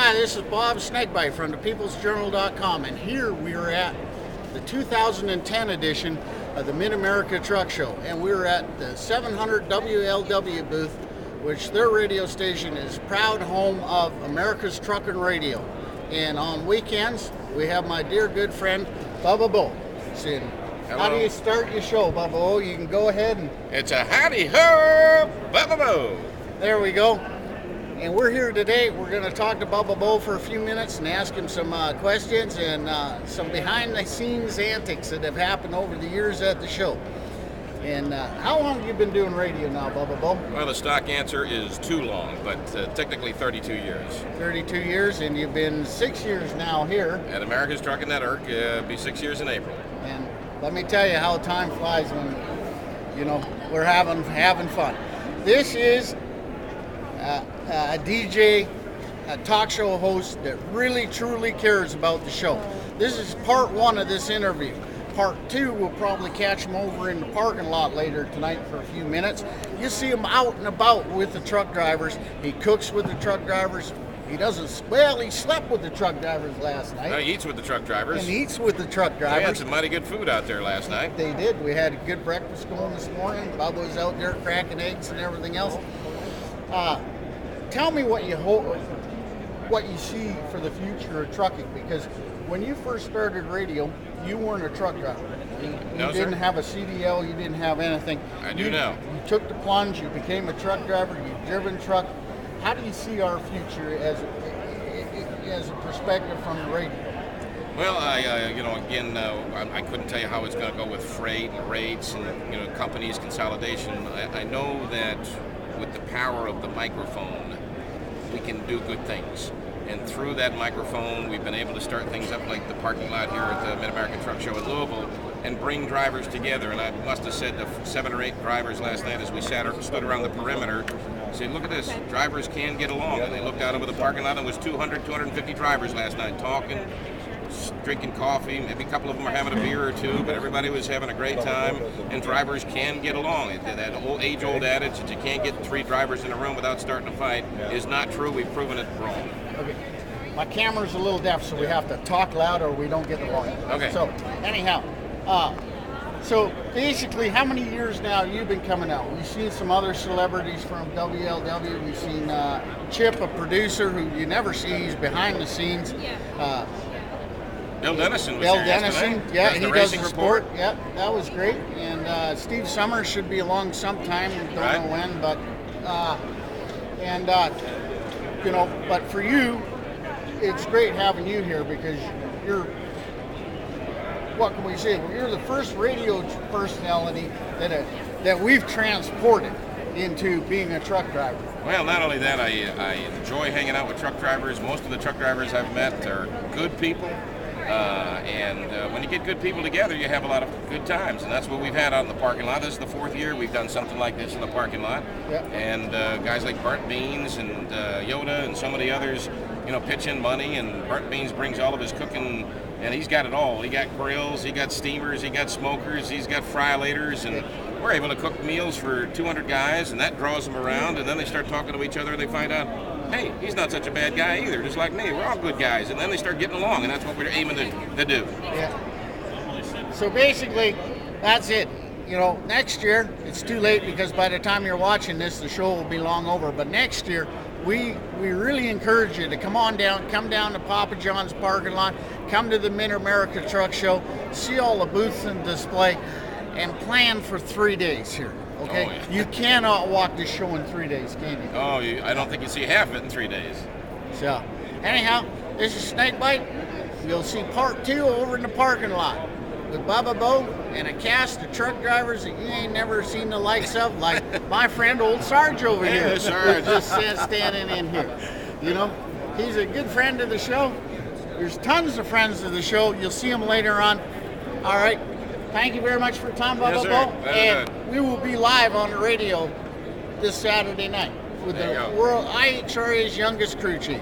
Hi, this is Bob Snakebite from thepeoplesjournal.com, and here we are at the 2010 edition of the Mid-America Truck Show, and we're at the 700 WLW booth, which their radio station is proud home of America's Truckin' Radio. And on weekends, we have my dear good friend, Bubba Bo. So, how do you start your show, Bubba Bo? You can go ahead and... It's a howdy ho, Bubba Bo. There we go. And we're here today. We're going to talk to Bubba Bo for a few minutes and ask him some questions and some behind-the-scenes antics that have happened over the years at the show. And how long have you been doing radio now, Bubba Bo? Well, the stock answer is too long, but technically 32 years. 32 years, and you've been 6 years now here. At America's Trucking Network, be 6 years in April. And let me tell you how time flies when, we're having fun. This is a DJ, a talk show host that really truly cares about the show. This is part one of this interview. Part two, we'll probably catch him over in the parking lot later tonight for a few minutes. You see him out and about with the truck drivers. He cooks with the truck drivers. He slept with the truck drivers last night. He eats with the truck drivers. And he eats with the truck drivers. They had some mighty good food out there last night. They did. We had a good breakfast going this morning. Bubba was out there cracking eggs and everything else. Tell me what you see for the future of trucking, because when you first started radio, you weren't a truck driver. You didn't have a CDL, you didn't have anything. I do now. You took the plunge, you became a truck driver, you've driven truck. How do you see our future as a perspective from the radio? Well, I couldn't tell you how it's going to go with freight and rates and companies consolidation. I know that with the power of the microphone, we can do good things. And through that microphone, we've been able to start things up like the parking lot here at the Mid-American Truck Show in Louisville and bring drivers together. And I must have said to 7 or 8 drivers last night as we stood around the perimeter, said, look at this, drivers can get along. And they looked out over the parking lot and there was 200, 250 drivers last night talking, drinking coffee. Maybe a couple of them were having a beer or two, but everybody was having a great time, and drivers can get along. That age-old adage that you can't get 3 drivers in a room without starting a fight is not true. We've proven it wrong. Okay. My camera's a little deaf, so we have to talk loud or we don't get the volume. Okay. So, anyhow, so basically, how many years now you've been coming out? We've seen some other celebrities from WLW. We've seen Chip, a producer who you never see. He's behind the scenes. Bill Dennison was Bill here Dennison, yesterday. yeah, he does the report. sport. Yeah, that was great. And Steve Summers should be along sometime. Don't know when, but but for you, it's great having you here because you're, what can we say? Well, you're the first radio personality that we've transported into being a truck driver. Well, not only that, I enjoy hanging out with truck drivers. Most of the truck drivers I've met are good people. And when you get good people together, you have a lot of good times, and that's what we've had out in the parking lot. This is the 4th year we've done something like this in the parking lot. Yep. And guys like Bart Beans and Yoda and some of the others, pitch in money, and Bart Beans brings all of his cooking, and he's got it all. He got grills, he got steamers, he got smokers, he's got fry-laters, and we're able to cook meals for 200 guys, and that draws them around, and then they start talking to each other, and they find out, hey, he's not such a bad guy either, just like me. We're all good guys. And then they start getting along, and that's what we're aiming to do. Yeah. So basically, that's it. Next year, it's too late because by the time you're watching this, the show will be long over. But next year, we really encourage you to come down to Papa John's parking lot, come to the Mid-America Truck Show, see all the booths and display, and plan for 3 days here. Okay, oh, yeah. You cannot walk this show in 3 days, can you? Oh, I don't think you see half of it in 3 days. So, anyhow, this is Snakebite. You'll see part 2 over in the parking lot with Bubba Bo and a cast of truck drivers that you ain't never seen the likes of, like my friend Old Sarge over here. Sarge. Just standing in here. He's a good friend of the show. There's tons of friends of the show. You'll see them later on. All right. Thank you very much for your time, Bubba Bo. And we will be live on the radio this Saturday night with the world IHRA's youngest crew chief.